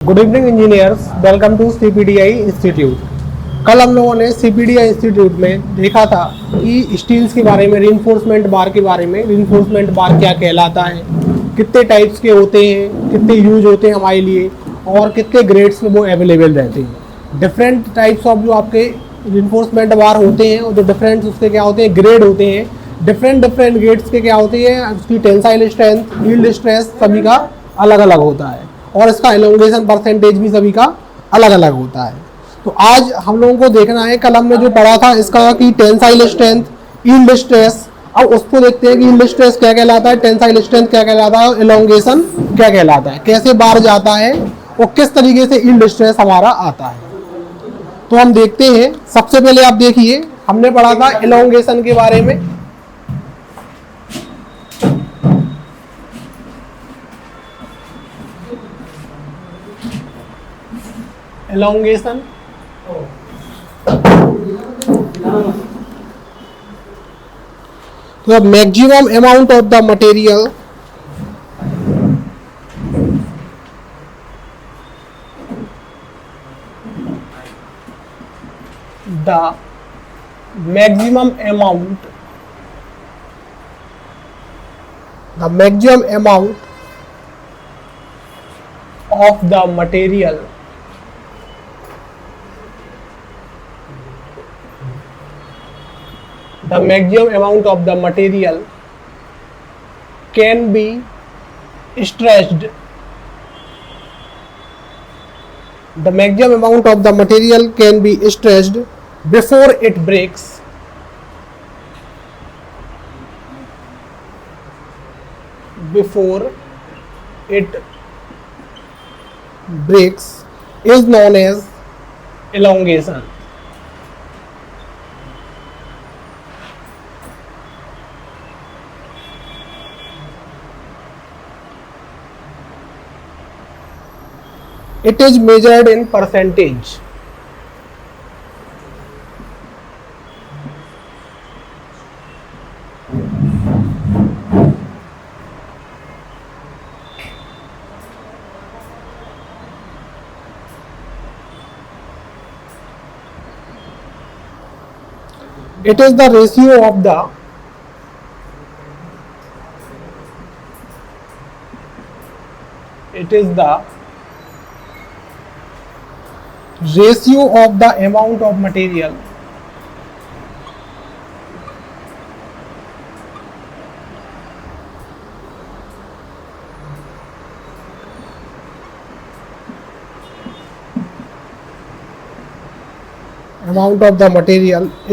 Good evening engineers, welcome to CPDI institute. कल हम लोगों ने सीपीडीआई इंस्टीट्यूट में देखा था कि स्टील्स के बारे में, रीइंफोर्समेंट बार के बारे में। रीइंफोर्समेंट बार क्या कहलाता है, कितने टाइप्स के होते हैं, कितने यूज होते हैं हमारे लिए और कितने ग्रेड्स में वो अवेलेबल रहते हैं। डिफरेंट टाइप्स ऑफ जो आपके रीइंफोर्समेंट बार होते हैं और जो डिफरेंट उसके क्या होते हैं, ग्रेड होते हैं। डिफरेंट ग्रेड्स के क्या होते हैं, उसकी टेंसाइल स्ट्रेंथ, यील्ड स्ट्रेस सभी का अलग अलग होता है और इसका एलोंगेशन परसेंटेज भी सभी का अलग अलग होता है। तो आज हम लोगों को देखना है, कल हमने जो पढ़ा था इसका कि टेंसाइल स्ट्रेंथ, यील्ड स्ट्रेस। अब उसको देखते हैं कि यील्ड स्ट्रेस क्या कहलाता है, टेंसाइल स्ट्रेंथ क्या कहलाता है और एलोंगेशन क्या कहलाता है, कैसे बार जाता है और किस तरीके से यील्ड स्ट्रेस हमारा आता है। तो हम देखते हैं। सबसे पहले आप देखिए, हमने पढ़ा था एलोंगेशन के बारे में। elongation the maximum amount of the material the maximum amount of the material the maximum amount of the material can be stretched. The maximum amount of the material can be stretched before it breaks. Before it breaks is known as elongation. It is measured in percentage. It is the ratio of the amount of material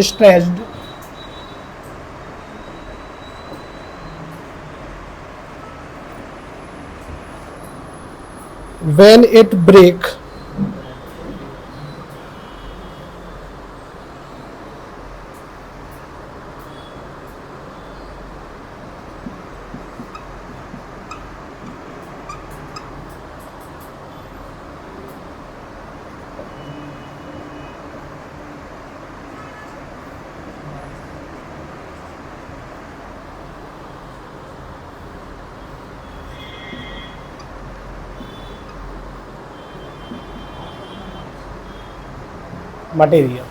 stretched when it break material.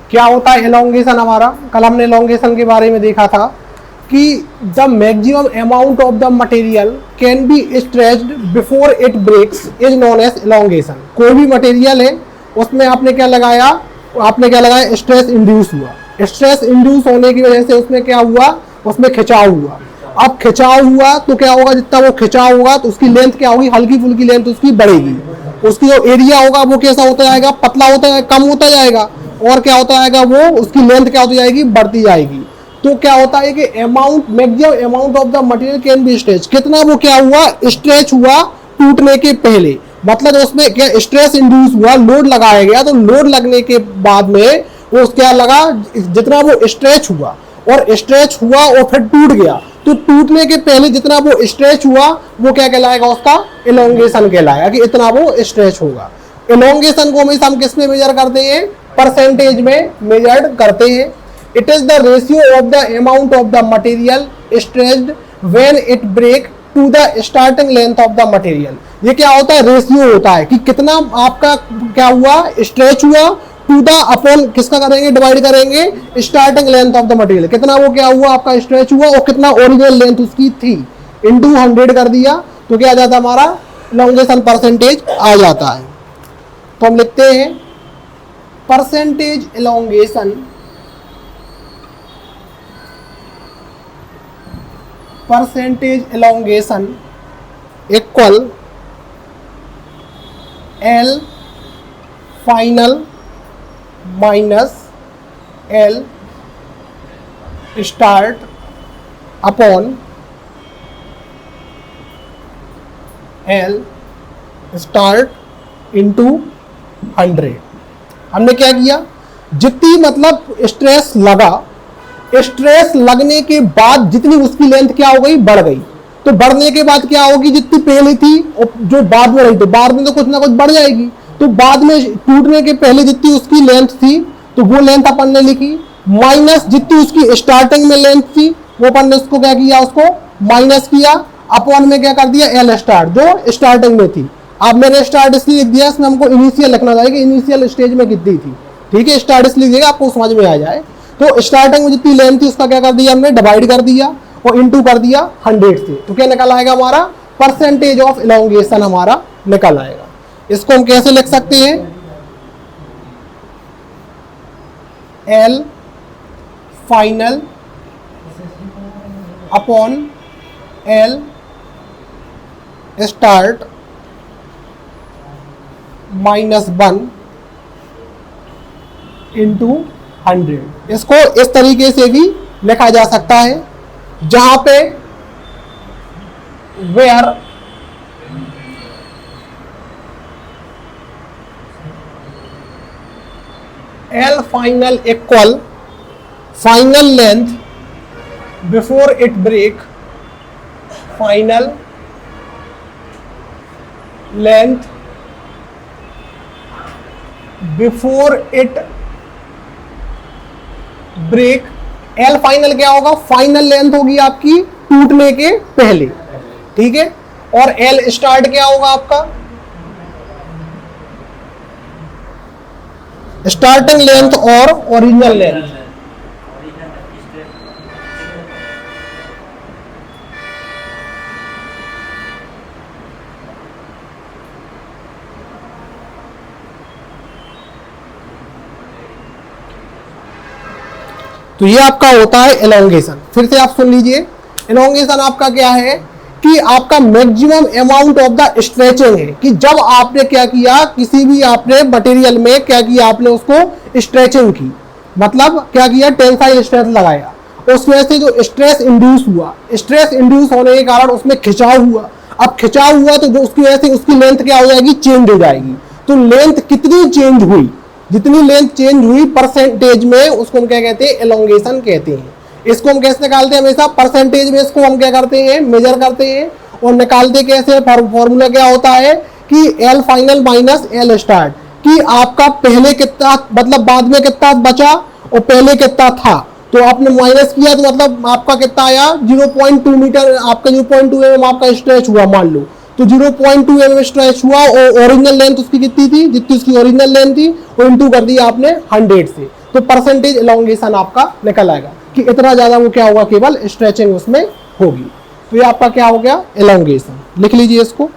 क्या होता है elongation हमारा? कल हमने elongation के बारे में देखा था कि the maximum amount of the material can be stretched before it breaks is known as elongation. कोई भी मटेरियल है, उसमें आपने क्या लगाया, स्ट्रेस इंड्यूस हुआ। स्ट्रेस इंड्यूस होने की वजह से उसमें क्या हुआ, उसमें खिंचाव हुआ। अब खिंचाव हुआ तो क्या होगा, जितना वो खिंचाव होगा तो उसकी लेंथ क्या होगी, हल्की फुल्की लेंथ उसकी बढ़ेगी। उसकी जो एरिया होगा वो कैसा होता जाएगा, पतला होता जाएगा, कम होता जाएगा। और क्या होता जाएगा, वो उसकी लेंथ क्या होती जाएगी, बढ़ती जाएगी। तो क्या होता है कि maximum amount of the material can B stretch, कितना वो क्या हुआ, स्ट्रेच हुआ टूटने के पहले। मतलब उसमें क्या स्ट्रेस इंड्यूस हुआ, लोड लगाया गया, तो लोड लगने के बाद में वो क्या लगा, जितना वो स्ट्रेच हुआ और फिर टूट गया, तो टूटने के पहले जितना वो स्ट्रेच हुआ वो क्या कहलाएगा, उसका एलोंगेशन कहलाएगा, कि इतना वो स्ट्रेच होगा। एलोंगेशन को हमेशा हम किस में मेजर करते हैं, परसेंटेज में मेजर करते हैं। It is the ratio of the amount of the material stretched when it break to the starting length of the material. ये क्या होता है, रेशियो होता है कि कितना आपका क्या हुआ, स्ट्रेच हुआ टू द अपॉन किसका करेंगे, डिवाइड करेंगे starting length of the material, कितना वो क्या हुआ आपका स्ट्रेच हुआ और कितना ओरिजिनल लेंथ उसकी थी, इंटू 100 कर दिया तो क्या आ जाता है हमारा एलोंगेशन परसेंटेज आ जाता है। तो हम लिखते हैं percentage elongation equal L final minus L start upon L start into 100। हमने क्या किया, जितनी मतलब स्ट्रेस लगा, स्ट्रेस लगने के बाद जितनी उसकी लेंथ क्या हो गई, बढ़ गई, तो बढ़ने के बाद क्या होगी, जितनी पहले थी और जो बाद में रही, तो बाद में तो कुछ ना कुछ बढ़ जाएगी, तो बाद में टूटने के पहले जितनी उसकी लेंथ थी तो वो लेंथ अपन ने लिखी, माइनस जितनी उसकी स्टार्टिंग में लेंथ थी वो अपन ने उसको क्या किया, उसको माइनस किया, अपॉन में क्या कर दिया एल स्टार्ट जो स्टार्टिंग में थी। अब मैंने स्टार्ट इसलिए लिख दिया, इसमें हमको इनिशियल लिखना चाहिए, इनिशियल स्टेज में कितनी थी, ठीक है, स्टार्ट इसलिए लिखिएगा आपको समझ में आ जाए। तो स्टार्टिंग में जितनी लेंथ थी उसका क्या कर दिया हमने, डिवाइड कर दिया और इंटू कर दिया 100 से, तो क्या निकल आएगा हमारा परसेंटेज ऑफ एलोंगेशन हमारा निकल आएगा। इसको हम कैसे लिख सकते हैं, L final upon L start -1 into 100। इसको इस तरीके से भी लिखा जा सकता है, जहां पे where L final equal final length before it break, final length before it break. L final क्या होगा, फाइनल लेंथ होगी आपकी टूटने के पहले, ठीक है, और एल स्टार्ट क्या होगा आपका, स्टार्टिंग लेंथ और ओरिजिनल लेंथ। तो ये आपका होता है एलोंगेशन। फिर से आप सुन लीजिए, एलोंगेशन आपका क्या है कि आपका maximum amount of the stretching है, कि जब आपने क्या किया, किसी भी आपने मटेरियल में क्या किया, आपने उसको स्ट्रेचिंग की, मतलब क्या किया, टेंसाइल स्ट्रेस लगाया, उसमें से जो स्ट्रेस इंड्यूस हुआ, स्ट्रेस इंड्यूस होने के कारण उसमें खिंचाव हुआ, अब खिंचाव हुआ तो जो उसकी वजह से उसकी लेंथ क्या हो जाएगी, चेंज हो जाएगी। तो लेंथ कितनी चेंज हुई, जितनी लेंथ चेंज हुई परसेंटेज में, उसको हम क्या कहते हैं, एलोंगेशन कहते हैं। इसको हम कैसे निकालते हैं, हमेशा परसेंटेज में इसको हम क्या करते हैं, मेजर करते हैं, और निकालते कैसे, फॉर्मूला क्या होता है कि L final minus L start, कि आपका पहले कितना मतलब बाद में कितना बचा और पहले कितना था, तो आपने माइनस किया तो मतलब आपका कितना आया, 0.2 मीटर, आपका 0.2 mm आपका स्ट्रेच हुआ मान लो, तो 0.2 mm स्ट्रेच हुआ और ओरिजिनल लेंथ उसकी कितनी थी, जितनी उसकी ओरिजिनल लेंथ थी वो इंटू कर दिया आपने 100 से, तो परसेंटेज एलोंगेशन आपका निकल आएगा कि इतना ज्यादा वो क्या होगा, केवल स्ट्रेचिंग उसमें होगी। तो ये आपका क्या हो गया, एलोंगेशन। लिख लीजिए इसको,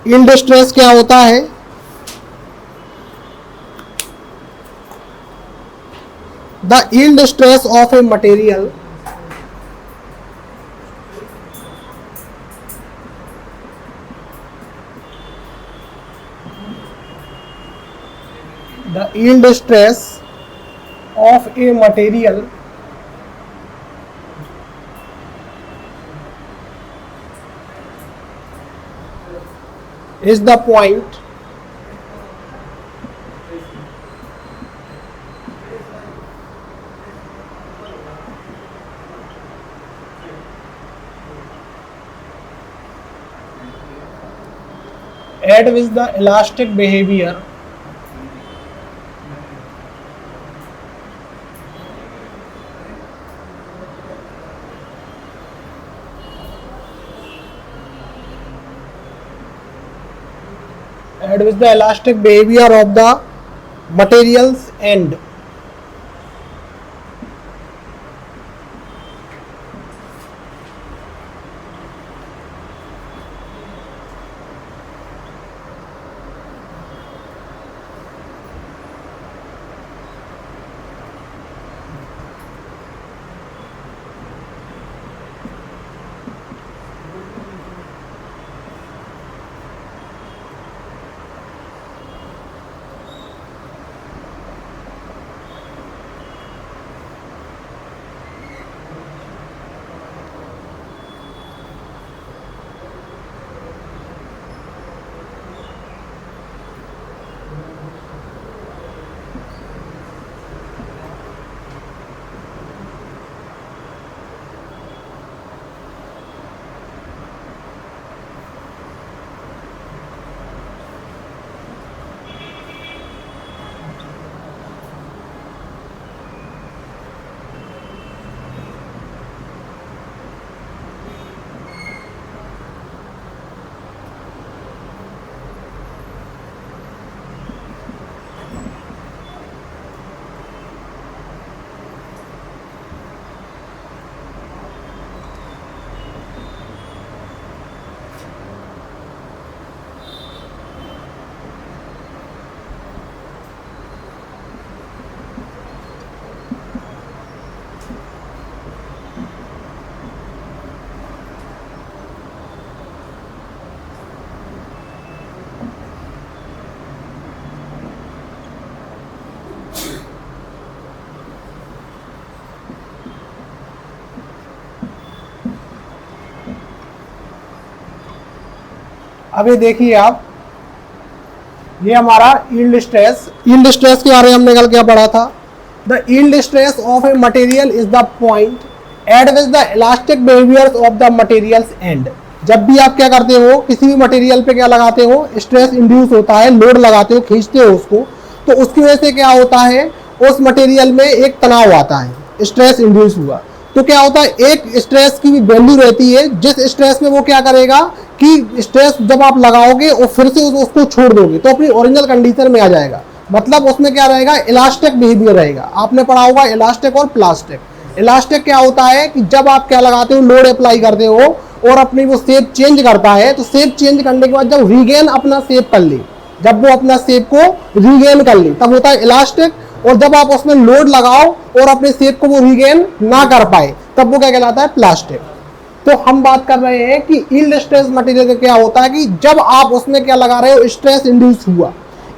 यील्ड स्ट्रेस क्या होता है, the yield stress of a material the yield stress of a material is the point at which the elastic behavior at which the elastic behavior of the materials end. अभी देखिए आप, ये हमारा yield stress के बारे में हमने कल क्या पढ़ा था। The yield stress of a material is the point eight which the elastic behaviours of the materials and. जब भी आप क्या करते हो, किसी भी मटेरियल पे क्या लगाते हो, स्ट्रेस इंड्यूस होता है, लोड लगाते हो, खींचते हो उसको, तो उसकी वजह से क्या होता है, उस मटेरियल में एक तनाव आता है, स्ट्रेस इंड्यूस हुआ। तो क्या होता है, एक स्ट्रेस की भी वैल्यू रहती है, जिस स्ट्रेस में वो क्या करेगा कि स्ट्रेस जब आप लगाओगे और फिर से उसको छोड़ दोगे तो अपनी ओरिजिनल कंडीशन में आ जाएगा। मतलब उसमें क्या रहेगा, इलास्टिक बिहेवियर रहेगा। आपने पढ़ा होगा इलास्टिक और प्लास्टिक। इलास्टिक क्या होता है कि जब आप क्या लगाते हो, लोड अप्लाई करते हो और अपनी वो शेप चेंज करता है, तो शेप चेंज करने के बाद जब रीगेन अपना शेप कर ले, जब वो अपना शेप को रीगेन कर ले, तब होता है इलास्टिक। और जब आप उसमें लोड लगाओ और अपने शेप को वो रीगेन ना कर पाए, तब वो क्या कहलाता है, प्लास्टिक। तो हम बात कर रहे हैं कि यील्ड स्ट्रेस मटेरियल का क्या होता है कि जब आप उसमें क्या लगा रहे हो, स्ट्रेस इंड्यूस हुआ,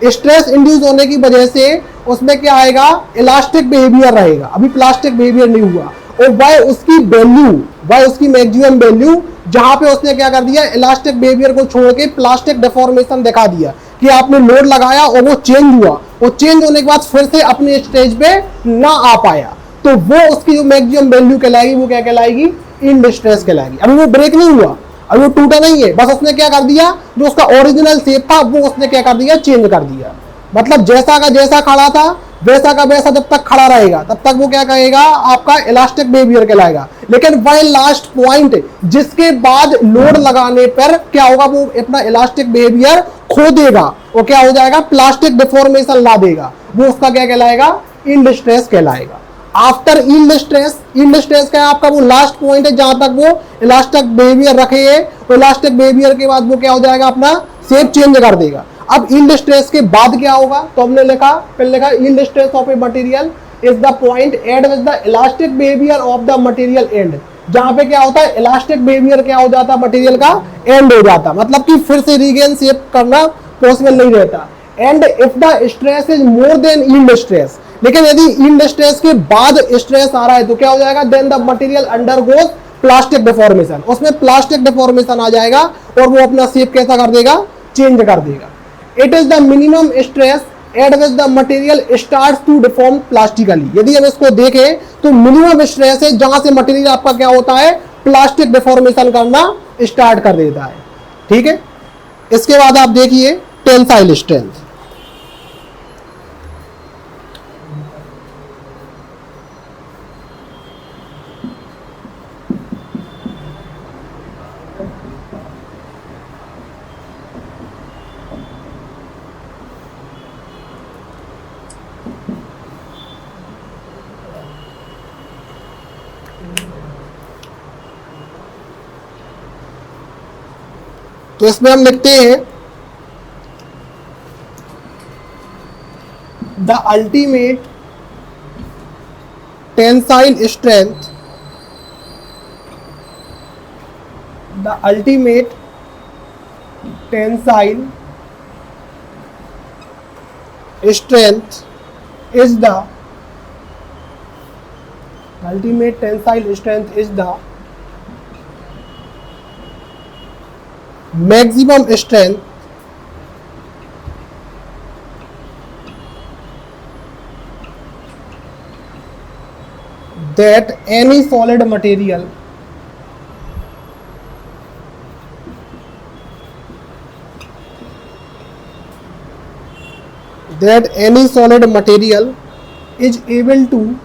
स्ट्रेस इंड्यूस होने की वजह से उसमें क्या आएगा, इलास्टिक बिहेवियर रहेगा। अभी प्लास्टिक बिहेवियर नहीं हुआ, और वह उसकी वैल्यू, वह उसकी मैक्सिमम वैल्यू, जहां पे उसने क्या कर दिया, इलास्टिक बिहेवियर को छोड़ के प्लास्टिक डिफॉर्मेशन दिखा दिया कि आपने लोड लगाया और वो चेंज हुआ, वो चेंज होने के बाद फिर से अपने स्टेज पे ना आ पाया, तो वो उसकी जो मैक्सिमम वैल्यू कहलाएगी, वो क्या कहलाएगी, यील्ड स्ट्रेस कहलाएगी। अभी वो ब्रेक नहीं हुआ, अभी वो टूटा नहीं है, बस उसने क्या कर दिया, जो उसका ओरिजिनल शेप था वो उसने क्या कर दिया, चेंज कर दिया। मतलब जैसा का जैसा खड़ा था वैसा का वैसा जब तक खड़ा रहेगा तब तक वो क्या कहेगा, आपका इलास्टिक बिहेवियर कहलाएगा। लेकिन वह लास्ट पॉइंट जिसके बाद लोड लगाने पर क्या होगा, वो अपना इलास्टिक बिहेवियर खो देगा, वो क्या हो जाएगा, प्लास्टिक डिफॉर्मेशन ला देगा, वो उसका क्या कहलाएगा, यील्ड स्ट्रेस कहलाएगा। आफ्टर यील्ड स्ट्रेस का आपका वो लास्ट पॉइंट है जहां तक वो इलास्टिक बिहेवियर रखे है, वो इलास्टिक बिहेवियर के बाद वो क्या हो जाएगा, अपना शेप चेंज कर देगा। अब यील्ड स्ट्रेस के बाद क्या होगा, तो हमने लिखा, फिर लिखा yield stress of a material is the point eight which the elastic behaviour of the material and. जहां पे क्या होता है, इलास्टिक बिहेवियर क्या हो जाता है, मटेरियल का एंड हो जाता, मतलब कि फिर से रीगेन शेप करना पॉसिबल नहीं रहता। And if the stress is more than yield stress, लेकिन यदि यील्ड स्ट्रेस के बाद स्ट्रेस आ रहा है तो क्या हो जाएगा, then the material undergoes plastic deformation, उसमें प्लास्टिक डिफॉर्मेशन आ जाएगा और वो अपना शेप कैसा कर देगा, चेंज कर देगा। It is the minimum stress at which the material starts to deform plastically. यदि हम इसको देखें तो मिनिमम स्ट्रेस है जहां से मटेरियल आपका क्या होता है, प्लास्टिक डिफॉर्मेशन करना स्टार्ट कर देता है। ठीक है, इसके बाद आप देखिए टेंसाइल स्ट्रेंथ। तो इसमें हम लिखते हैं the ultimate tensile strength, the ultimate tensile strength is the ultimate tensile strength is the maximum strength that any solid material is able to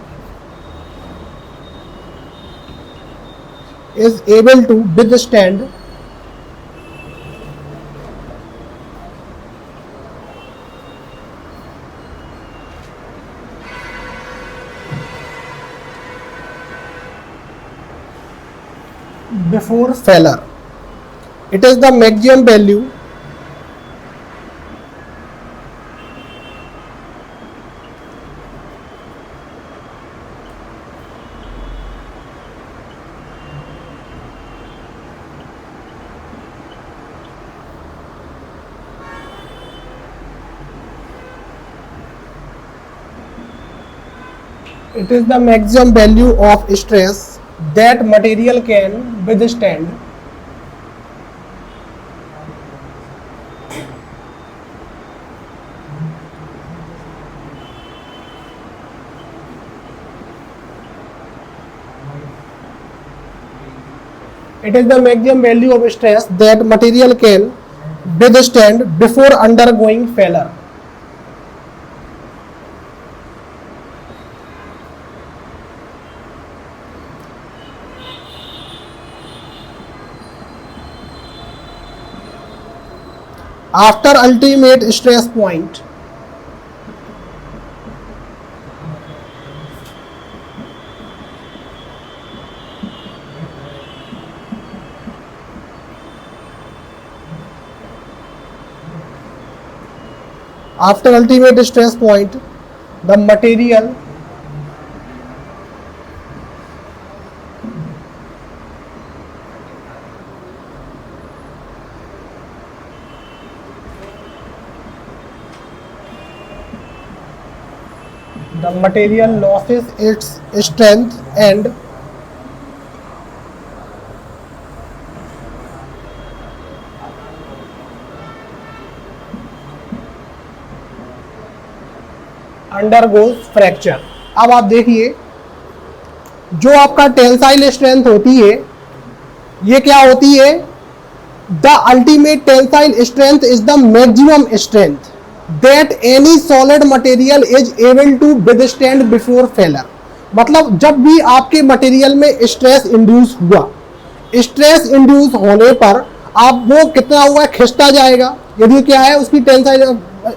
withstand before failure. It is the maximum value it is the maximum value of stress that material can withstand it is the maximum value of stress that material can withstand before undergoing failure. After ultimate stress point, after ultimate stress point, the material loses its strength and undergoes fracture. अब आप देखिए जो आपका tensile strength होती है ये क्या होती है? The ultimate tensile strength is the maximum strength that any solid material is able to withstand before failure. मतलब जब भी आपके मटेरियल में स्ट्रेस इंड्यूस हुआ, स्ट्रेस इंड्यूस होने पर आप वो कितना हुआ खिंचता जाएगा. यदि क्या है उसकी टेंसाइल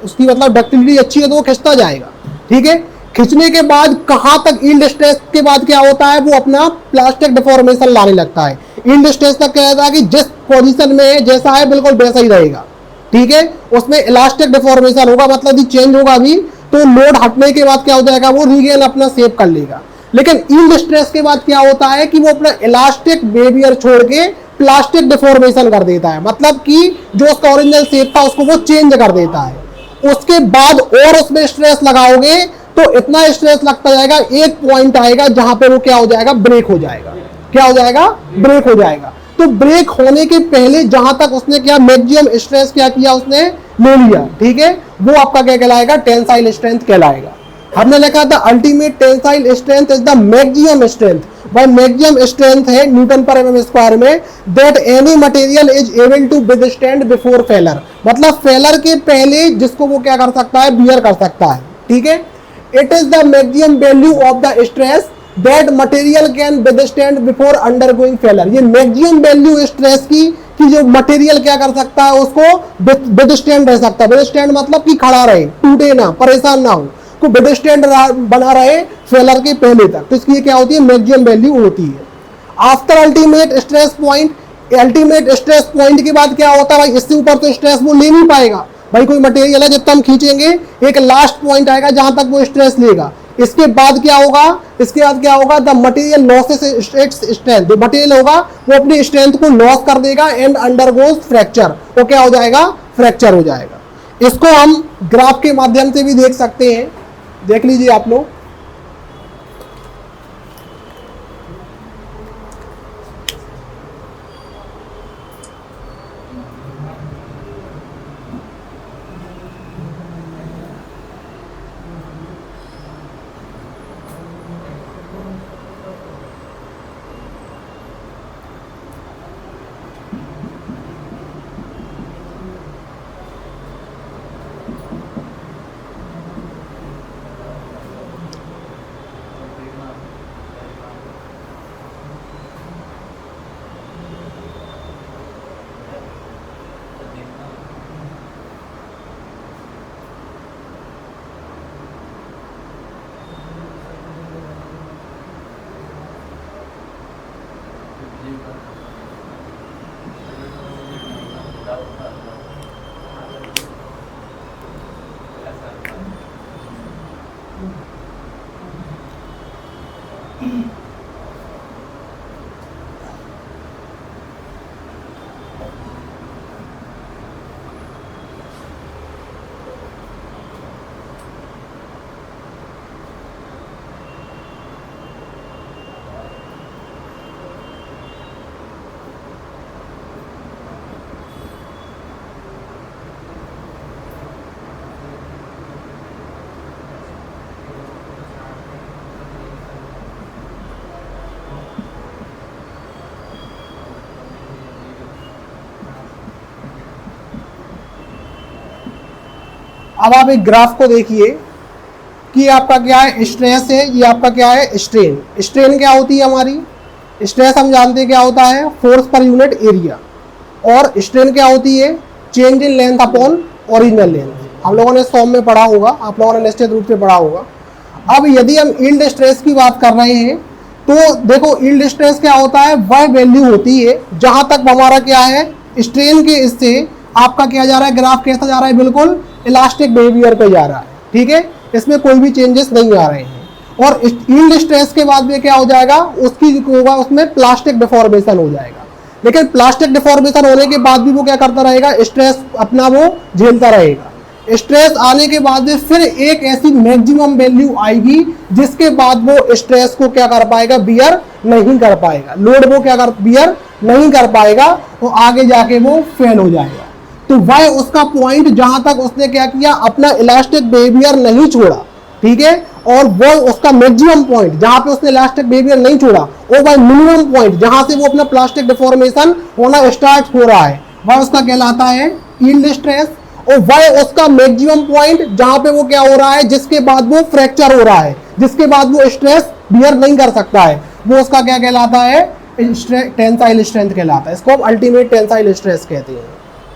उसकी मतलब डक्टिलिटी अच्छी है तो वो खिंचता जाएगा. ठीक है, खिंचने के बाद कहां तक यील्ड स्ट्रेस के बाद क्या होता है वो अपना प्लास्टिक डिफॉर्मेशन लाने लगता है. यील्ड स्ट्रेस तक क्या होता है कि जिस पोजीशन में है जैसा है बिल्कुल वैसा ही रहेगा. ठीक है, उसमें इलास्टिक डिफॉर्मेशन होगा मतलब कि चेंज होगा भी तो लोड हटने के बाद क्या हो जाएगा वो रीगेन अपना सेव कर लेगा. लेकिन यील्ड स्ट्रेस के बाद क्या होता है कि वो अपना इलास्टिक बिहेवियर छोड़ के प्लास्टिक डिफॉर्मेशन कर देता है. मतलब कि जो उसका ओरिजिनल शेप था उसको वो चेंज कर देता है. उसके बाद और उसमें स्ट्रेस लगाओगे तो इतना स्ट्रेस लगता जाएगा, एक पॉइंट आएगा जहां पे वो क्या हो जाएगा ब्रेक हो जाएगा. क्या हो जाएगा? ब्रेक हो जाएगा. तो ब्रेक होने के पहले जहां तक उसने क्या मैक्सिमम स्ट्रेस क्या किया उसने ले लिया. ठीक है, वो आपका क्या कहलाएगा? टेंसाइल स्ट्रेंथ कहलाएगा. हमने लिखा था ultimate tensile strength is the maximum strength. भाई मैक्सिमम स्ट्रेंथ है न्यूटन पर एमएम स्क्वायर में that any material is able to withstand before failure. मतलब फेलर के पहले जिसको वो क्या कर सकता है बियर कर सकता है. ठीक है, it is the maximum value of the stress that material can withstand before undergoing failure. ये मैक्सिमम वैल्यू स्ट्रेस की कि जो मटेरियल क्या कर सकता है उसको विथस्टैंड रह सकता है. विथस्टैंड मतलब कि खड़ा रहे, टूटे ना, परेशान ना हो, को विथस्टैंड बना रहे फेलर के पहले तक. तो इसकी क्या होती है? मैक्सिमम वैल्यू होती है. After ultimate stress point ultimate stress point के बाद क्या होता है भाई, इससे ऊपर तो स्ट्रेस वो ले नहीं पाएगा भाई। कोई मटेरियल है जितना हम खींचेंगे एक लास्ट पॉइंट आएगा जहां तक वो स्ट्रेस लेगा। इसके बाद क्या होगा, इसके बाद क्या होगा, the material losses its strength. जो मटेरियल होगा वो अपनी स्ट्रेंथ को लॉस कर देगा एंड अंडरगोज फ्रैक्चर। वो क्या हो जाएगा, फ्रैक्चर हो जाएगा। इसको हम ग्राफ के माध्यम से भी देख सकते हैं, देख लीजिए आप लोग। अब आप एक ग्राफ को देखिए कि आपका क्या है, स्ट्रेस है, ये आपका क्या है, स्ट्रेन। स्ट्रेन क्या होती है हमारी, स्ट्रेस हम जानते हैं क्या होता है, फोर्स पर यूनिट एरिया। और स्ट्रेन क्या होती है, change in length upon original length. हम लोगों ने फॉर्म में पढ़ा होगा, आप लोगों ने निश्चित रूप से पढ़ा होगा। अब यदि हम यील्ड स्ट्रेस की बात कर रहे हैं तो देखो यील्ड स्ट्रेस क्या होता है, वह वैल्यू होती है जहां तक हमारा क्या है, स्ट्रेन के इससे आपका क्या जा रहा है, ग्राफ कैसा जा रहा है, बिल्कुल इलास्टिक बिहेवियर पे जा रहा है। ठीक है, इसमें कोई भी चेंजेस नहीं आ रहे हैं। और यील्ड स्ट्रेस के बाद में क्या हो जाएगा, उसकी होगा उसमें प्लास्टिक डिफॉर्मेशन हो जाएगा। लेकिन प्लास्टिक डिफॉर्मेशन होने के बाद भी वो क्या करता रहेगा, स्ट्रेस अपना वो झेलता रहेगा। स्ट्रेस आने के बाद में फिर एक ऐसी मैक्सिमम वैल्यू आएगी जिसके बाद वो स्ट्रेस को क्या कर पाएगा, बियर नहीं कर पाएगा, लोड वो क्या कर बियर नहीं कर पाएगा, तो आगे जाके वो फेल हो जाएगा। तो वह उसका पॉइंट जहां तक उसने क्या किया, अपना इलास्टिक बिहेवियर नहीं छोड़ा। ठीक है, और वो उसका मैक्सिमम पॉइंट जहां पे उसने इलास्टिक बिहेवियर नहीं छोड़ा, वो वह मिनिमम पॉइंट जहां से वो अपना प्लास्टिक डिफॉर्मेशन होना स्टार्ट हो रहा है, वह उसका कहलाता है यील्ड स्ट्रेस। और वह उसका मैक्सिमम पॉइंट जहां पे वो क्या हो रहा है, जिसके बाद वो फ्रैक्चर हो रहा है, जिसके बाद वो स्ट्रेस बियर नहीं कर सकता है, वो उसका क्या कहलाता है, टेंसाइल स्ट्रेंथ कहलाता है। इसको हम अल्टीमेट टेंसाइल स्ट्रेस कहते हैं।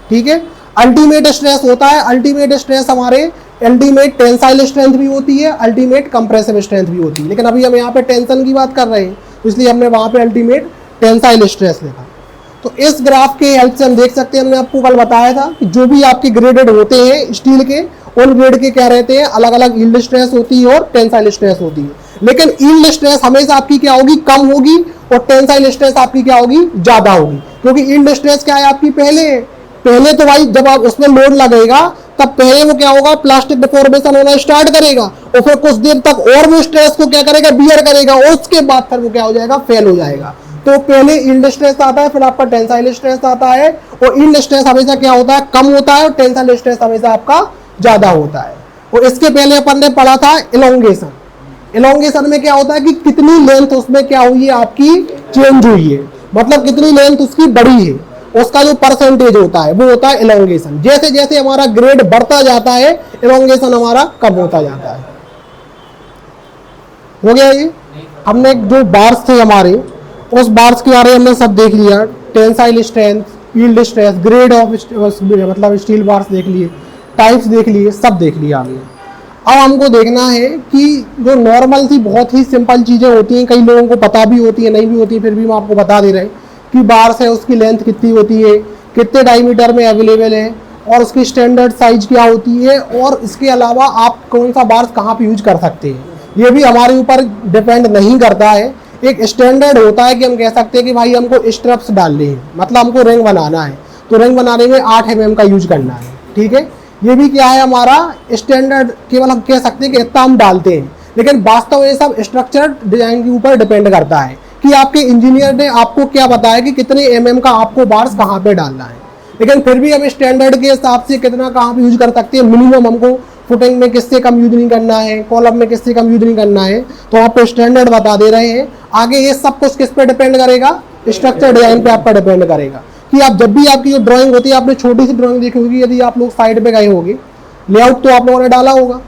ठीक है, अल्टीमेट स्ट्रेस होता है, अल्टीमेट स्ट्रेस हमारे अल्टीमेट टेंसाइल स्ट्रेंथ भी होती है, अल्टीमेट कंप्रेसिव स्ट्रेंथ भी होती है। लेकिन अभी हम यहाँ पे टेंशन की बात कर रहे हैं, तो इसलिए हमने वहां पे अल्टीमेट टेंसाइल स्ट्रेस लिखा। तो इस ग्राफ के हेल्प से हम देख सकते हैं, हमने आपको कल बताया था कि जो भी आपके ग्रेडेड होते हैं स्टील के, उन ग्रेड के क्या रहते हैं, अलग अलग यील्ड स्ट्रेस होती है और टेंसाइल स्ट्रेस होती है। लेकिन यील्ड स्ट्रेस हमेशा आपकी क्या होगी, कम होगी, और टेंसाइल स्ट्रेस आपकी क्या होगी, ज्यादा होगी। क्योंकि यील्ड स्ट्रेस क्या है आपकी, पहले तो भाई जब आप उसमें लोड लगेगा तब पहले वो क्या होगा, प्लास्टिक डिफॉर्मेशन होना स्टार्ट करेगा, और फिर कुछ देर तक और वो स्ट्रेस को क्या करेगा, बियर करेगा, और उसके बाद फिर वो क्या हो जाएगा, फेल हो जाएगा। तो पहले यील्ड स्ट्रेस आता है, फिर आपका टेंसाइल स्ट्रेस आता है। और यील्ड स्ट्रेस हमेशा क्या होता है, कम होता है, और टेंसाइल स्ट्रेस हमेशा आपका ज्यादा होता है। और इसके पहले अपन ने पढ़ा था इलोंगेशन। इलोंगेशन में क्या होता है कि कितनी लेंथ उसमें क्या हुई है, आपकी चेंज हुई है, मतलब कितनी लेंथ उसकी बढ़ी है, उसका जो परसेंटेज होता है वो होता है इलोंगेशन। जैसे जैसे हमारा ग्रेड बढ़ता जाता है, इलोंगेशन हमारा कम होता जाता है। हो गया ये, हमने जो बार्स थे हमारे, उस बार्स के बारे में हमने सब देख लिया, tensile strength, yield stress, grade of मतलब स्टील बार्स देख लिए, टाइप्स देख लिए, सब देख लिया हमने। अब हमको देखना है कि जो नॉर्मल सी बहुत ही सिंपल चीजें होती हैं, कई लोगों को पता भी होती है, नहीं भी होती है, फिर भी हम आपको बता दे रहे हैं की बार्स है उसकी लेंथ कितनी होती है, कितने डायमीटर में अवेलेबल है और उसकी स्टैंडर्ड साइज क्या होती है, और इसके अलावा आप कौन सा बार्स कहाँ पे यूज कर सकते हैं, ये भी हमारे ऊपर डिपेंड नहीं करता है। एक स्टैंडर्ड होता है कि हम कह सकते हैं कि भाई हमको स्ट्रप्स डालने हैं, मतलब हमको रिंग बनाना है, तो रिंग बनाने में 8 mm का यूज करना है, ठीक है। ये भी क्या है हमारा स्टैंडर्ड, केवल हम कह सकते हैं कि इतना हम डालते हैं, लेकिन वास्तव में सब स्ट्रक्चर डिजाइन के ऊपर डिपेंड करता है कि आपके इंजीनियर ने आपको क्या बताया कि कितने mm का आपको बार्स कहाँ पे डालना है। लेकिन फिर भी हम स्टैंडर्ड के हिसाब से कितना कहाँ पे यूज कर सकते हैं, मिनिमम हमको फुटिंग में किससे कम यूज नहीं करना है, कॉलम में किससे कम यूज नहीं करना है, तो आपको स्टैंडर्ड बता दे रहे हैं। आगे ये सब कुछ किस पे डिपेंड करेगा, स्ट्रक्चर डिजाइन पे आपका डिपेंड करेगा कि आप जब भी आपकी जो ड्राइंग होती है, आपने छोटी सी ड्राइंग देखी होगी, यदि आप लोग साइड पे गए होंगे, लेआउट तो आप लोगों ने डाला होगा,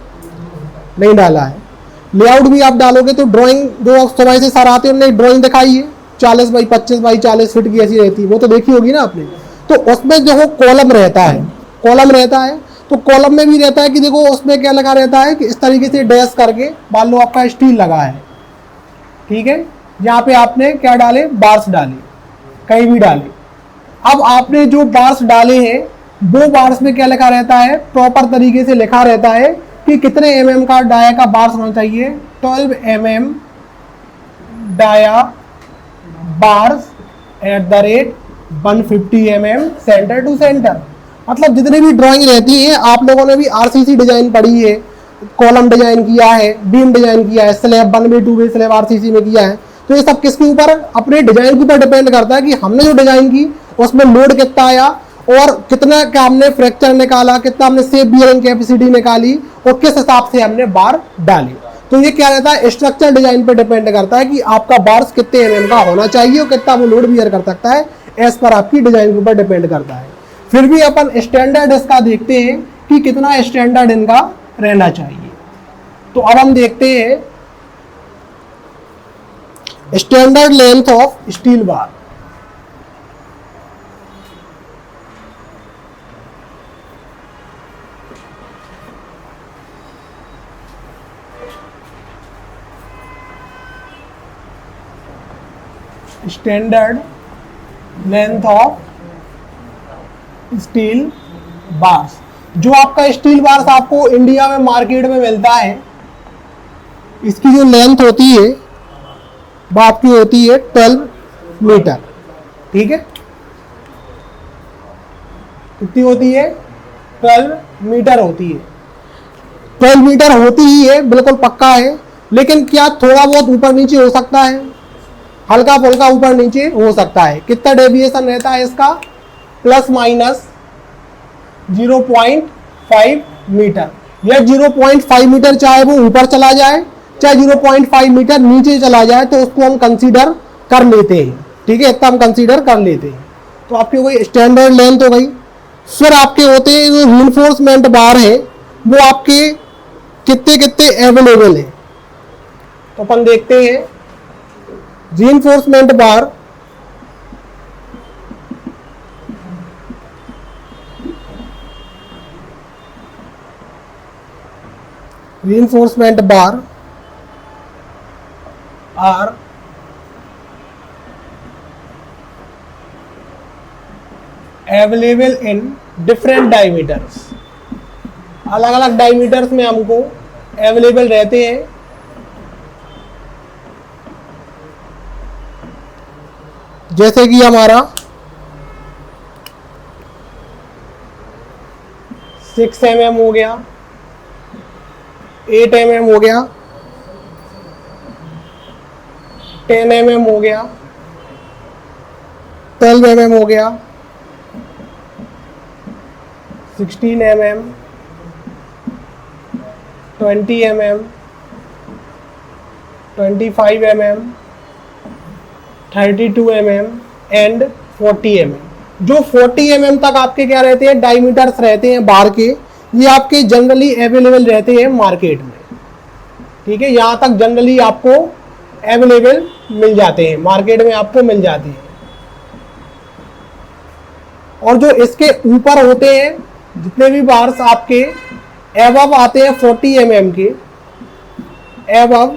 नहीं डाला है, लेआउट भी आप डालोगे तो ड्राइंग जो समय से सर आते हैं उन्होंने ड्राइंग दिखाई है 40 बाई 25 बाई 40 फीट की ऐसी रहती है, वो तो देखी होगी ना आपने। तो उसमें जो कॉलम रहता है, कॉलम रहता है, तो कॉलम में भी रहता है कि देखो उसमें क्या लगा रहता है कि इस तरीके से डैश करके मान लो आपका स्टील लगा है, ठीक है, यहाँ पे आपने क्या डाले, बार्स डाले, कहीं भी डाले। अब आपने जो बार्स डाले हैं वो बार्स में क्या लिखा रहता है, प्रॉपर तरीके से लिखा रहता है कि कितने mm का डाया का बार्स होना चाहिए, 12 mm dia bars at the rate 150 mm center to center. मतलब जितनी भी ड्राइंग रहती है, आप लोगों ने भी आरसीसी डिजाइन पढ़ी है, कॉलम डिजाइन किया है, बीम डिजाइन किया है, स्लैब 1 वे 2 वे स्लैब आरसीसी में किया है, तो ये सब किसके ऊपर, अपने डिजाइन के ऊपर डिपेंड करता है कि हमने जो डिजाइन की उसमें लोड कितना आया और कितना का हमने फ्रैक्चर निकाला, कितना हमने सेफ बियरिंग कैपेसिटी निकाली और किस हिसाब से हमने बार डाली। तो ये क्या रहता है, स्ट्रक्चर डिजाइन पे डिपेंड करता है कि आपका बार्स कितने mm का होना चाहिए और कितना वो लोड बियर कर सकता है, एज पर आपकी डिजाइन के ऊपर डिपेंड करता है। फिर भी अपन स्टैंडर्ड इसका देखते हैं कि कितना स्टैंडर्ड इनका रहना चाहिए। तो अब हम देखते हैं standard length of steel bar. Standard length of steel bars, जो आपका स्टील बार्स आपको इंडिया में मार्केट में मिलता है, इसकी जो लेंथ होती है वो आपकी होती है 12 मीटर, ठीक है, कितनी होती है, 12 मीटर होती है, 12 मीटर होती ही है, बिल्कुल पक्का है। लेकिन क्या थोड़ा बहुत ऊपर नीचे हो सकता है, हल्का फुल्का ऊपर नीचे हो सकता है। कितना डेविएशन रहता है इसका, प्लस माइनस 0.5 मीटर या 0.5 मीटर, चाहे वो ऊपर चला जाए चाहे 0.5 मीटर नीचे चला जाए, तो उसको हम कंसीडर कर लेते हैं, ठीक है, इतना हम कंसीडर कर लेते हैं। तो आपकी वही स्टैंडर्ड लेंथ हो गई। फिर आपके होते हैं जो रीइंफोर्समेंट बार है, वो आपके कितने कितने अवेलेबल है, तो अपन देखते हैं reinforcement bar reinforcement bar are available in different diameters, अलग अलग डायमीटर्स में हमको अवेलेबल रहते हैं। जैसे कि हमारा 6 mm हो गया, 8 mm हो गया, 10 mm हो गया, 12 mm हो गया, 16 mm, 20 mm, 25 mm, 32 mm and 40 mm। जो 40 mm तक आपके क्या रहते हैं, डायमीटर्स रहते हैं बार के, ये आपके जनरली अवेलेबल रहते हैं मार्केट में, ठीक है, यहाँ तक जनरली आपको अवेलेबल मिल जाते हैं, मार्केट में आपको मिल जाते हैं। और जो इसके ऊपर होते हैं, जितने भी बार्स आपके एबव आते हैं 40 mm के, एबव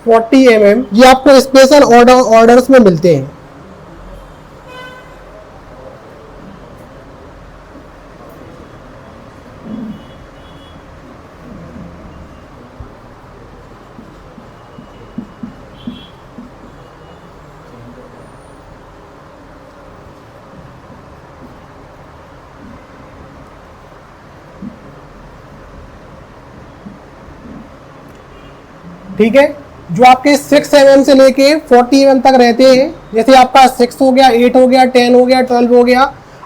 40 mm, ये आपको स्पेशल ऑर्डर्स में मिलते हैं, ठीक है। जो आपके 6 mm से लेके 40 mm तक रहते हैं, जैसे आपका 6 हो गया, 8 हो गया, 10 हो गया, 12 हो गया।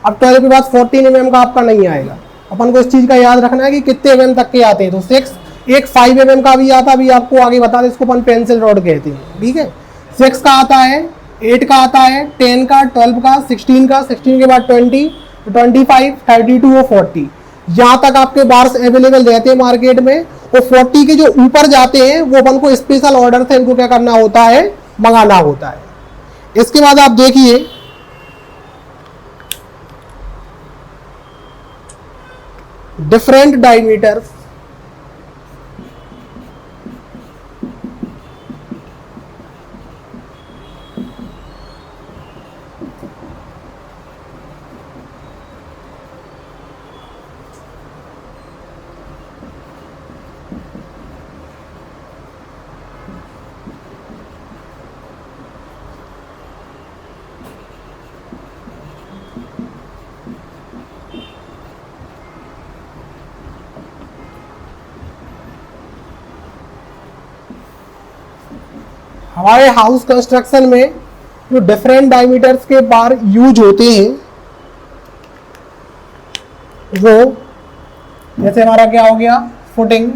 अब 12 के बाद 14 mm का आपका नहीं आएगा। अपन को इस चीज़ का याद रखना है कि कितने mm तक के आते हैं। तो 6, एक 5 mm का भी आता है, अभी आपको आगे बता दें, इसको अपन पेंसिल रॉड कहते हैं, ठीक है। 6 का आता है, 8 का आता है, 10 का, 12 का, 16 का, 16 के बाद 20, 25, 32 और 40, यहाँ तक आपके बार्स अवेलेबल रहते हैं मार्केट में। और 40 के जो ऊपर जाते हैं वो अपन को स्पेशल ऑर्डर से इनको क्या करना होता है, मंगाना होता है। इसके बाद आप देखिए डिफरेंट डायमीटर्स, हमारे हाउस कंस्ट्रक्शन में जो डिफरेंट डायमीटर्स के बार यूज होते हैं, वो जैसे हमारा क्या हो गया, फुटिंग,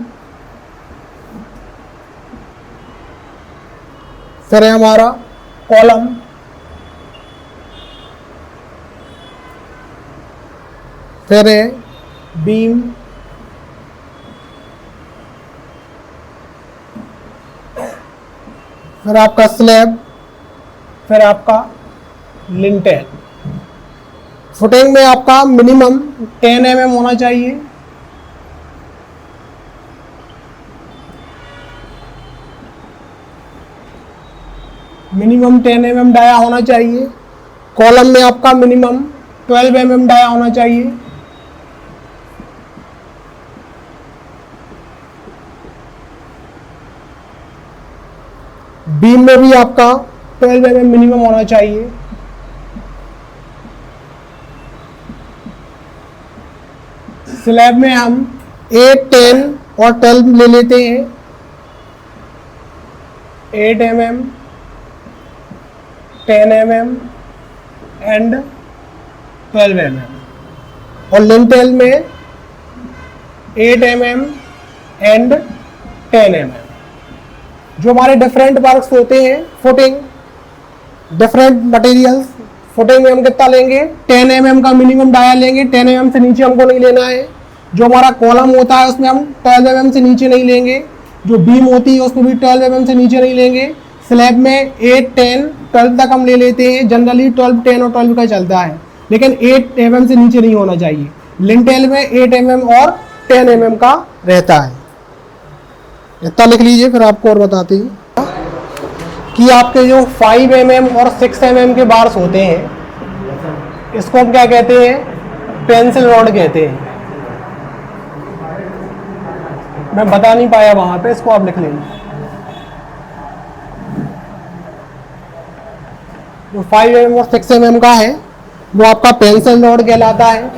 फिर है हमारा कॉलम, फिर है बीम, फिर आपका स्लैब, फिर आपका लिंटेल। फुटिंग में आपका मिनिमम 10 mm होना चाहिए, मिनिमम 10 mm डाया होना चाहिए। कॉलम में आपका मिनिमम 12 mm डाया होना चाहिए। बीम में भी आपका 12 mm मिनिमम होना चाहिए। स्लैब में हम 8, 10 और 12 ले लेते हैं। 8 mm, 10 mm एंड 12 mm। और लिंटेल में 8 mm एंड 10 mm। जो हमारे डिफरेंट वर्क्स होते हैं, फुटिंग, डिफरेंट मटेरियल्स, फुटिंग में हम कितना लेंगे, 10 mm का मिनिमम डाया लेंगे, 10 mm से नीचे हमको नहीं लेना है। जो हमारा कॉलम होता है उसमें हम 12 mm से नीचे नहीं लेंगे। जो बीम होती है उसमें भी 12 mm से नीचे नहीं लेंगे। स्लैब में 8, 10, 12 तक हम ले लेते हैं। जनरली 12, 10 और 12 का चलता है, लेकिन 8 mm से नीचे नहीं होना चाहिए। लिंटेल में 8 mm और 10 mm का रहता है। इतना लिख लीजिए, फिर आपको और बताते हैं कि आपके जो 5 mm और 6 mm के बार्स होते हैं, इसको हम क्या कहते हैं, पेंसिल रॉड कहते हैं। मैं बता नहीं पाया वहां पे, इसको आप लिख लेंगे। जो 5 mm और 6 mm का है वो आपका पेंसिल रॉड कहलाता है।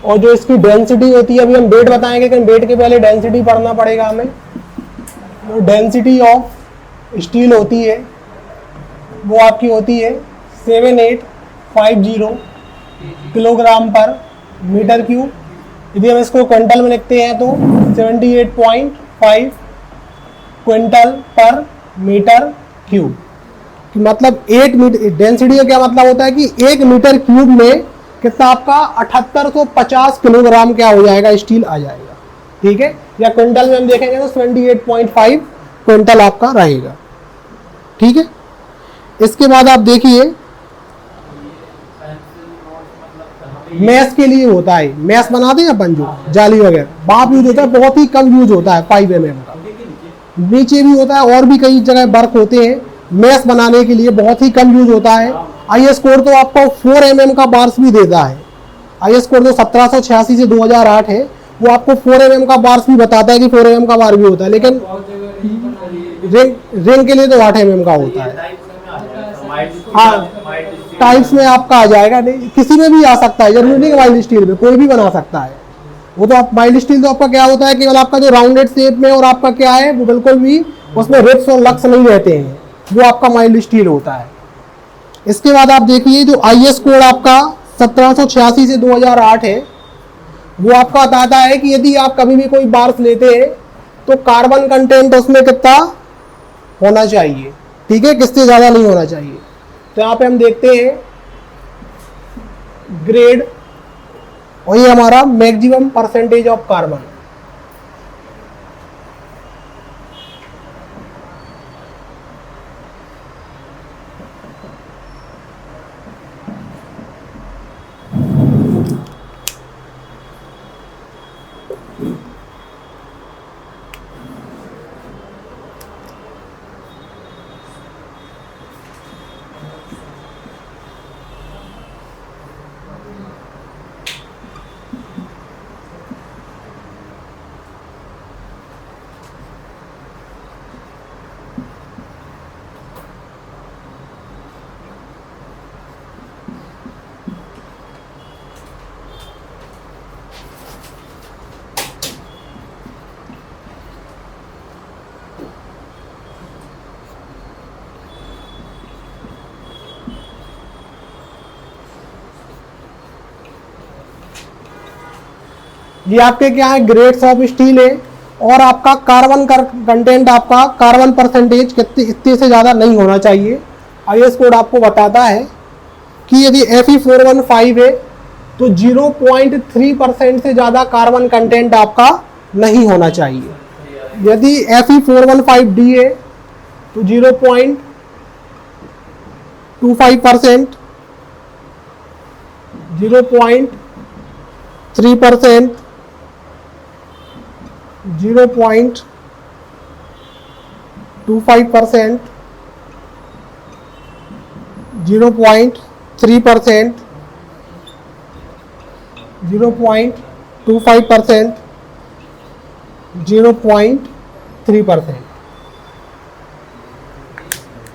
और जो इसकी डेंसिटी होती है, अभी हम वेट बताएंगे, लेकिन वेट के पहले डेंसिटी पढ़ना पड़ेगा हमें। जो डेंसिटी ऑफ स्टील होती है वो आपकी होती है 7850 किलोग्राम पर मीटर क्यूब। यदि हम इसको क्विंटल में लिखते हैं तो 78.5 क्विंटल पर मीटर क्यूब। मतलब 8 मीटर डेंसिटी का क्या मतलब होता है कि 1 मीटर क्यूब में कितना आपका 7850 किलोग्राम क्या हो जाएगा, स्टील आ जाएगा, ठीक है। या क्विंटल में हम देखेंगे तो 78.5 क्विंटल आपका रहेगा, ठीक है। इसके बाद आप देखिए मैश के लिए होता है, मैश बनाते हैं अपन जो जाली वगैरह, वहां यूज होता है, बहुत ही कम यूज होता है 5 mm का। नीचे भी होता है और भी कई जगह वर्क होते हैं, मैश बनाने के लिए बहुत ही कम यूज होता है। IS कोड तो आपको 4 mm का बार्स भी देता है। IS कोड तो 1786 से 2008 है, वो आपको 4 mm का बार्स भी बताता है कि 4 mm का बार भी होता है, लेकिन रिंग के लिए तो 8 mm का होता है। हाँ, टाइप्स में आपका आ जाएगा, नहीं किसी में भी आ सकता है, जरूरी नहीं कि वाइल्ड स्टील में, कोई भी बना सकता है। वो तो आप माइल्ड स्टील तो आपका क्या होता है, केवल आपका जो राउंडेड शेप में और आपका क्या है वो बिल्कुल भी उसमें रिप्स और लक्स नहीं रहते हैं, वो आपका माइल्ड स्टील होता है। इसके बाद आप देखिए जो IS कोड आपका 1786 से 2008 है, वो आपका बताता है कि यदि आप कभी भी कोई बार्स लेते हैं तो कार्बन कंटेंट उसमें कितना होना चाहिए, ठीक है, किससे ज्यादा नहीं होना चाहिए। तो यहाँ पे हम देखते हैं ग्रेड और ये हमारा मैक्सिमम परसेंटेज ऑफ कार्बन। ये आपके क्या है, ग्रेड्स ऑफ स्टील है, और आपका कार्बन कंटेंट, आपका कार्बन परसेंटेज कितने इतने से ज़्यादा नहीं होना चाहिए। IS कोड आपको बताता है कि यदि Fe415 है तो 0.3% से ज़्यादा कार्बन कंटेंट आपका नहीं होना चाहिए। यदि Fe415D है तो 0.25%, 0.3%, 0.25%, 0.3%, 0.25%, 0.3%।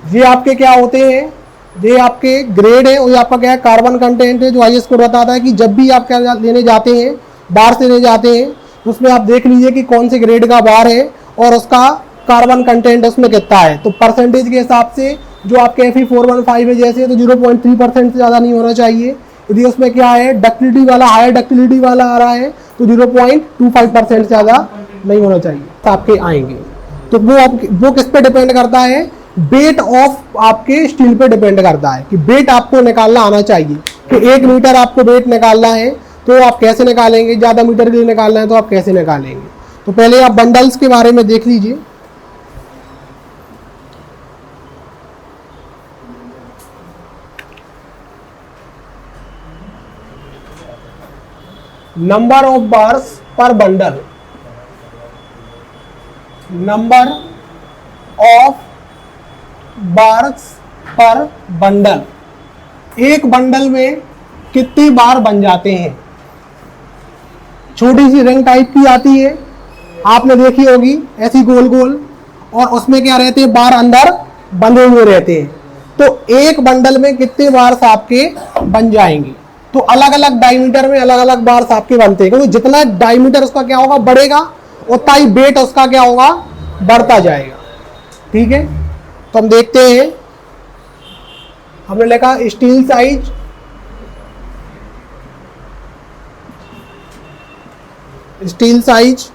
ये आपके क्या होते हैं, ये आपके ग्रेड है, और ये आपका क्या है, कार्बन कंटेंट है, जो IS को बताता है कि जब भी आप क्या लेने जाते हैं, बार से लेने जाते हैं, तो उसमें आप देख लीजिए कि कौन से ग्रेड का बार है और उसका कार्बन कंटेंट उसमें कितना है। तो परसेंटेज के हिसाब से जो आपके Fe415 है जैसे, तो 0.3% से ज़्यादा नहीं होना चाहिए। यदि उसमें क्या है, डक्टिलिटी वाला, हायर डक्टिलिटी वाला आ रहा है तो 0.25% से ज़्यादा नहीं होना चाहिए, तो आपके आएंगे। तो वो किस पे डिपेंड करता है, वेट ऑफ आपके स्टील पे डिपेंड करता है कि वेट आपको निकालना आना चाहिए कि 1 मीटर आपको वेट निकालना है तो आप कैसे निकालेंगे, ज़्यादा मीटर के लिए निकालना है तो आप कैसे निकालेंगे। तो पहले आप बंडल्स के बारे में देख लीजिए। नंबर ऑफ बार्स पर बंडल, नंबर ऑफ बार्स पर बंडल, एक बंडल में कितने बार बन जाते हैं। छोटी सी रिंग टाइप की आती है, आपने देखी होगी, ऐसी गोल गोल, और उसमें क्या रहते हैं, बार अंदर बंधे हुए रहते हैं। तो एक बंडल में कितने बार्स आपके बन जाएंगे। तो अलग अलग डायमीटर में अलग अलग बार्स आपके बनते हैं, क्योंकि जितना डायमीटर उसका क्या होगा, बढ़ेगा, उतना ही वेट उसका क्या होगा, बढ़ता जाएगा। ठीक है, तो हम देखते हैं, हमने लिखा steel size, steel size,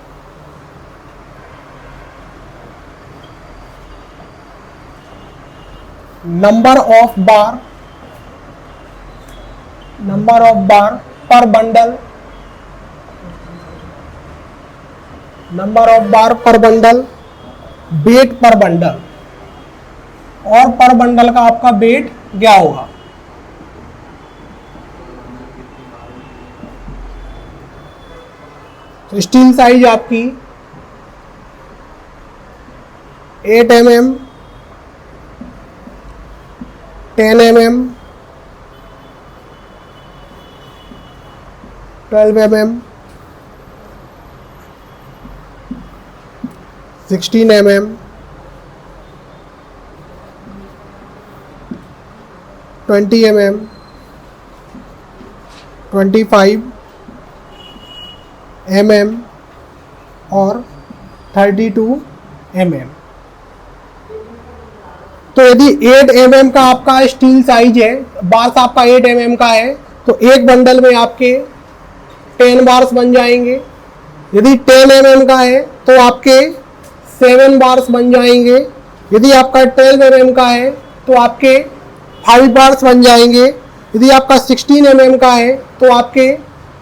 number of bar, number of बार पर बंडल, नंबर ऑफ बार पर बंडल, वेट पर बंडल, और पर बंडल का आपका वेट क्या होगा। तो स्टील साइज आपकी 8 mm, 10 mm, 12 mm, 16 mm, 20 mm, 25, mm और 32 mm। तो यदि 8 mm का आपका स्टील साइज है, बार्स आपका 8 mm का है, तो एक बंडल में आपके 10 बार्स बन जाएंगे। यदि 10 mm का है तो आपके 7 बार्स बन जाएंगे। यदि आपका 12 mm का है तो आपके 5 बार्स बन जाएंगे। यदि आपका 16 mm का है तो आपके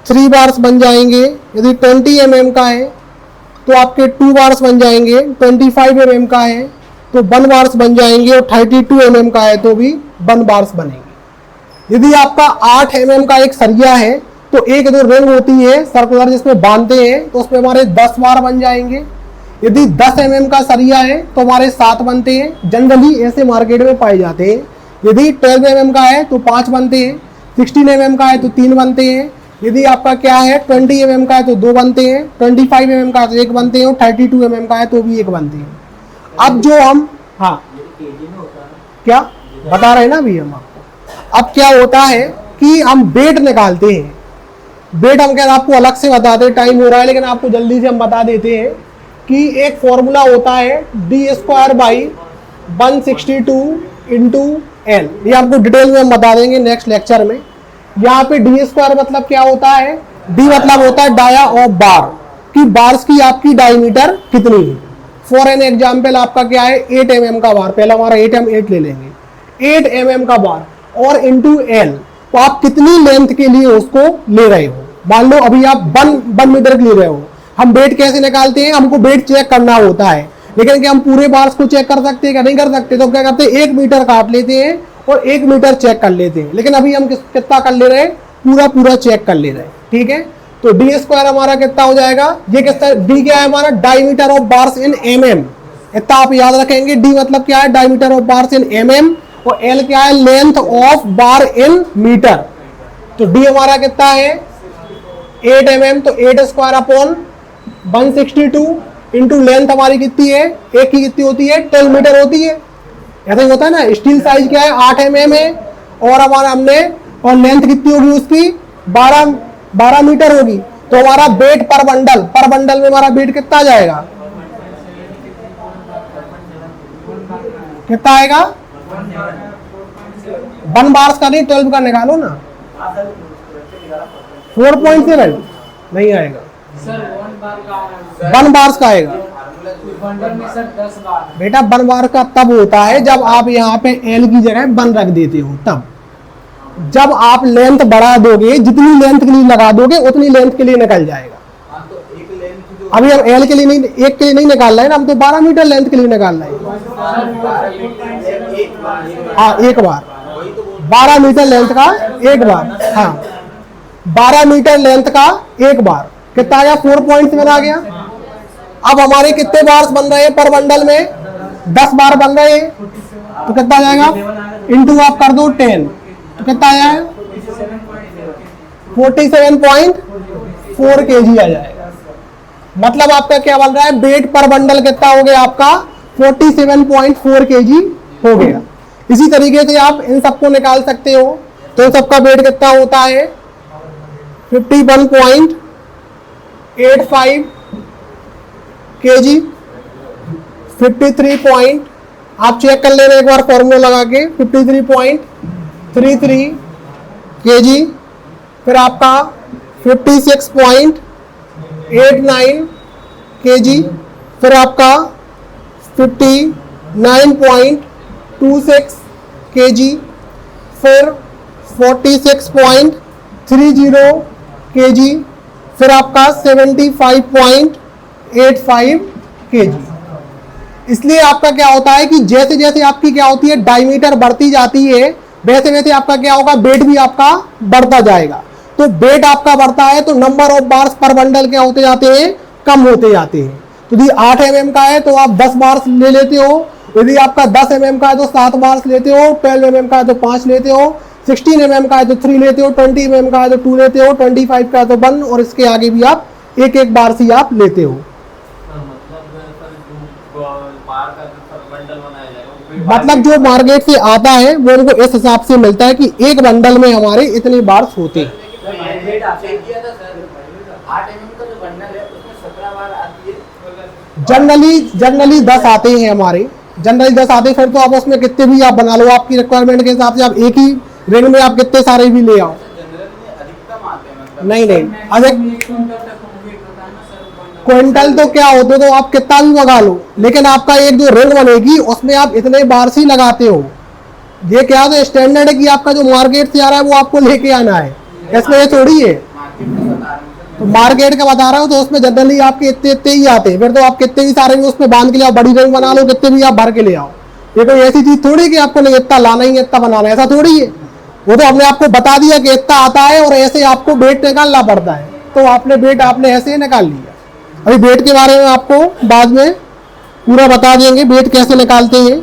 3 बार्स बन जाएंगे। यदि 20 mm का है तो आपके 2 बार्स बन जाएंगे। 25 mm का है तो 1 बार्स बन जाएंगे और 32 mm का है तो भी 1 बार्स बनेंगे। यदि आपका 8 mm का एक सरिया है तो एक जो रिंग होती है सर्कुलर जिसमें बांधते हैं तो उसमें हमारे 10 बार बन जाएंगे। यदि 10 mm का सरिया है तो हमारे 7 बनते हैं, जनरली ऐसे मार्केट में पाए जाते हैं। यदि 12 mm का है तो 5 बनते हैं, 16 mm का है तो 3 बनते हैं। यदि आपका क्या है 20 mm का है तो 2 बनते हैं, 25 mm का है तो 1 बनते हैं और 32 mm का है तो भी 1 बनते हैं। अब जो हम क्या बता रहे हैं ना अभी हम आपको, अब क्या होता है कि हम वेट निकालते हैं। वेट हम क्या आपको अलग से बताते हैं, टाइम हो रहा है लेकिन आपको जल्दी से हम बता देते हैं कि एक फॉर्मूला होता है d² बाई 162 इंटू एल। ये आपको डिटेल में हम बता देंगे नेक्स्ट लेक्चर में। यहाँ पे d² मतलब क्या होता है, d मतलब होता है डाया ऑफ बार, कि बार्स की आपकी डायमीटर कितनी है। फॉर एन एग्जाम्पल आपका क्या है 8 mm का बार, पहला हमारा 8 ले लेंगे, 8 mm का बार और इंटू एल, तो आप कितनी लेंथ के लिए उसको ले रहे हो। मान लो अभी आप 1 मीटर के ले रहे हो, हम वेट कैसे निकालते हैं, हमको वेट चेक करना होता है, लेकिन क्या हम पूरे बार्स को चेक कर सकते हैं क्या, नहीं कर सकते। तो क्या करते हैं 1 मीटर काट लेते हैं और 1 मीटर चेक कर लेते हैं, लेकिन अभी हम कितना कर ले रहे हैं, पूरा चेक कर ले रहे हैं। ठीक है, तो d² हमारा कितना हो जाएगा, ये कितना, d क्या है हमारा diameter of bars in mm, इतना आप याद रखेंगे। d मतलब क्या है diameter of bars in mm और l क्या है length of bar in meter. तो d हमारा कितना है 8 mm, तो 8² अपॉन 162 इंटू लेंथ हमारी कितनी है, एक की कितनी होती है 12 मीटर होती है। ऐसा ही होता है ना, स्टील साइज क्या है 8 mm है और हमारा हमने और लेंथ कितनी होगी उसकी 12 मीटर होगी। तो हमारा वेट पर बंडल में हमारा वेट कितना आ जाएगा, कितना आएगा 1 बार्स का नहीं 12 का निकालो ना, 4.7 नहीं आएगा, 1 बार्स का आएगा बेटा। 1 बार का तब होता है जब आप यहाँ पे एल की जगह 1 रख देते हो, तब जब आप लेंथ बढ़ा दोगे, जितनी लेंथ के लिए लगा दोगे उतनी लेंथ के लिए निकल जाएगा। अभी हम एल के लिए नहीं, एक के लिए नहीं निकाल रहे हैं, हम तो 12 मीटर लेंथ के लिए निकाल रहे हैं। हाँ एक बार 12 मीटर लेंथ का एक बार, हाँ 12 मीटर लेंथ का एक बार कितना आ गया 4.7 आ गया। अब हमारे कितने बार्स बन रहे हैं पर बंडल में, 10 बार बन रहे हैं, तो कितना आ जाएगा इंटू आप कर दो 10, तो कितना आया है 47.4 kg आ जाएगा। मतलब आपका क्या बन रहा है वेट पर बंडल कितना हो गया आपका 47.4 kg हो गया। इसी तरीके से आप इन सबको निकाल सकते हो। तो इन सबका वेट कितना होता है 51.85 kg, 53 आप चेक कर ले रहे एक बार फॉर्मूला लगा के 53.33 kg, फिर आपका 56.89 kg, फिर आपका 59.26 kg, फिर 46.30 kg, फिर आपका 75.85 kg। इसलिए आपका क्या होता है कि जैसे जैसे आपकी क्या होती है डायमीटर बढ़ती जाती है, वैसे वैसे आपका क्या होगा वेट भी आपका बढ़ता जाएगा। तो वेट आपका बढ़ता है तो नंबर ऑफ बार्स पर बंडल क्या होते जाते हैं, कम होते जाते हैं। तो यदि 8 mm का है तो आप 10 बार्स ले लेते हो, यदि आपका 10 mm का है तो 7 बार्स लेते हो, 12 mm का है तो 5 लेते हो, 16 mm का है तो 3 लेते हो, 20 mm का है तो 2 लेते हो, 25 का है तो 1 और इसके आगे भी आप एक एक बार से आप लेते हो। मतलब जो मार्केट से आता है वो उनको इस हिसाब से मिलता है कि एक बंडल में हमारे इतने बार्स होते हैं। जनरली 10 आते हैं हमारे, जनरली 10 आते हैं। फिर तो आप उसमें कितने भी आप बना लो, आपकी रिक्वायरमेंट के हिसाब से आप एक ही रिंग में आप कितने सारे भी ले आओ। नहीं अधिक क्विंटल तो क्या होते तो आप कितना भी मंगा लो, लेकिन आपका एक जो रिंग बनेगी उसमें आप इतने बार से लगाते हो। ये क्या तो स्टैंडर्ड है कि आपका जो मार्केट से आ रहा है वो आपको लेके आना है, इसमें ये थोड़ी है। तो मार्केट का बता रहा हूँ, तो उसमें जनरली आपके इतने इतने ही आते हैं। फिर तो आप कितने भी सारे उसमें बांध के ले आओ, बड़ी रिंग बना लो, कितने भी आप भर के ले आओ। ये कोई ऐसी चीज थोड़ी कि आपको नहीं इतना लाना ही इतना बनाना है, ऐसा थोड़ी है। वो तो हमने आपको बता दिया कि इतना आता है और ऐसे आपको वेट निकालना पड़ता है, तो आपने वेट आपने ऐसे ही निकाल लिया। अभी वेट के बारे में आपको बाद में पूरा बता देंगे, वेट कैसे निकालते हैं।